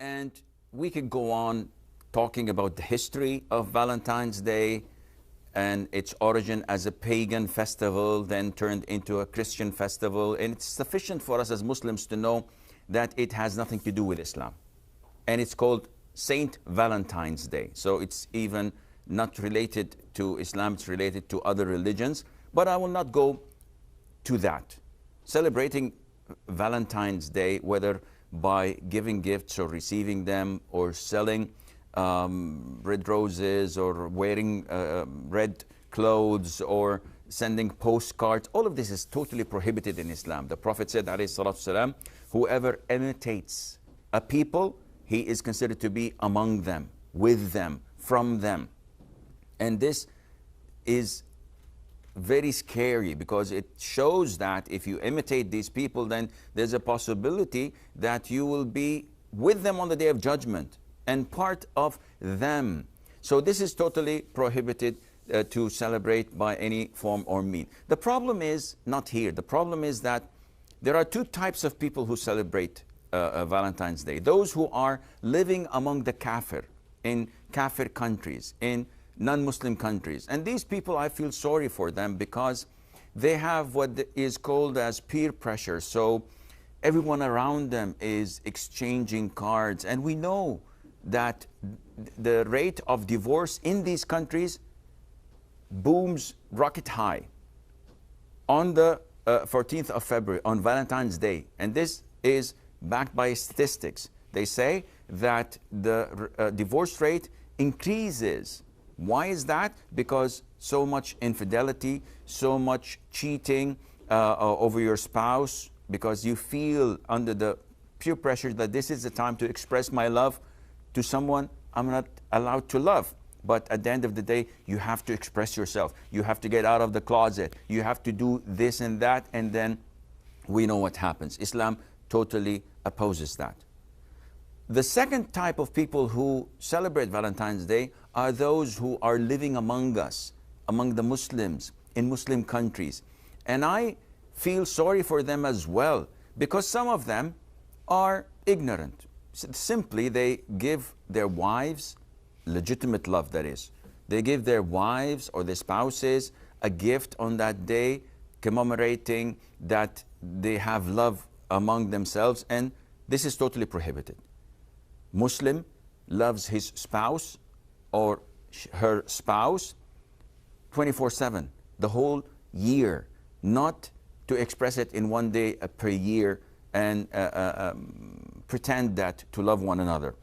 And we could go on talking about the history of Valentine's Day and its origin as a pagan festival, then turned into a Christian festival. And it's sufficient for us as Muslims to know that it has nothing to do with Islam. And it's called Saint Valentine's Day. So it's even not related to Islam, it's related to other religions. But I will not go to that. Celebrating Valentine's Day, whether by giving gifts or receiving them, or selling red roses, or wearing red clothes, or sending postcards, all of this is totally prohibited in Islam. The Prophet said, alayhi salatu wasalam, whoever imitates a people, he is considered to be among them, with them, from them. And this is very scary, because it shows that if you imitate these people, then there's a possibility that you will be with them on the Day of Judgment and part of them. So this is totally prohibited to celebrate by any form or mean. The problem is not here. The problem is that there are two types of people who celebrate Valentine's Day. Those who are living among the kafir, in kafir countries, in non-Muslim countries. And these people, I feel sorry for them, because they have what is called as peer pressure. So everyone around them is exchanging cards. And we know that the rate of divorce in these countries booms rocket high on the 14th of February, on Valentine's Day. And this is backed by statistics. They say that the divorce rate increases. Why is that? Because so much infidelity, so much cheating over your spouse, because you feel under the peer pressure that this is the time to express my love to someone I'm not allowed to love. But at the end of the day, you have to express yourself. You have to get out of the closet. You have to do this and that, and then we know what happens. Islam totally opposes that. The second type of people who celebrate Valentine's Day are those who are living among us, among the Muslims, in Muslim countries. And I feel sorry for them as well, because some of them are ignorant. Simply, they give their wives, legitimate love that is, they give their wives or their spouses a gift on that day, commemorating that they have love among themselves, and this is totally prohibited. Muslim loves his spouse or her spouse 24/7, the whole year, not to express it in one day per year and pretend that to love one another.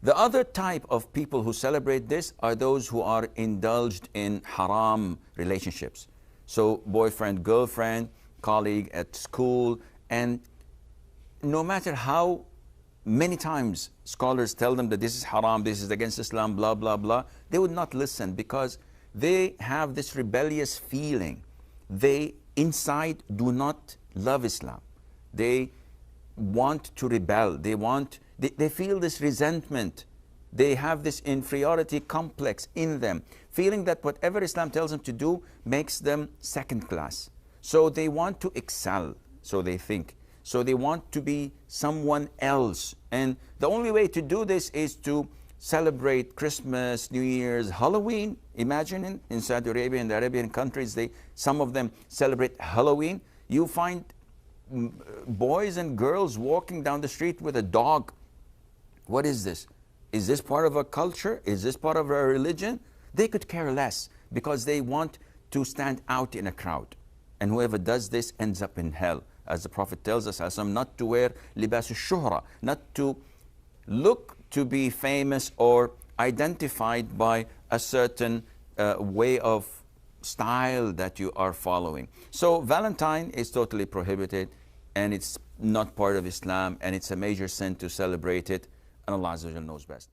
The other type of people who celebrate this are those who are indulged in haram relationships. So boyfriend, girlfriend, colleague at school, and no matter how many times scholars tell them that this is haram, this is against Islam, blah, blah, blah, they would not listen, because they have this rebellious feeling. They inside do not love Islam. They want to rebel. They feel this resentment. They have this inferiority complex in them, feeling that whatever Islam tells them to do makes them second class. So they want to excel, so they think. So they want to be someone else. And the only way to do this is to celebrate Christmas, New Year's, Halloween. Imagine in Saudi Arabia and the Arabian countries, some of them celebrate Halloween. You find boys and girls walking down the street with a dog. What is this? Is this part of a culture? Is this part of a religion? They could care less, because they want to stand out in a crowd. And whoever does this ends up in hell. As the Prophet tells us, not to wear libas al-shuhra, not to look to be famous or identified by a certain way of style that you are following. So Valentine is totally prohibited, and it's not part of Islam, and it's a major sin to celebrate it, and Allah Azza wa Jalla knows best.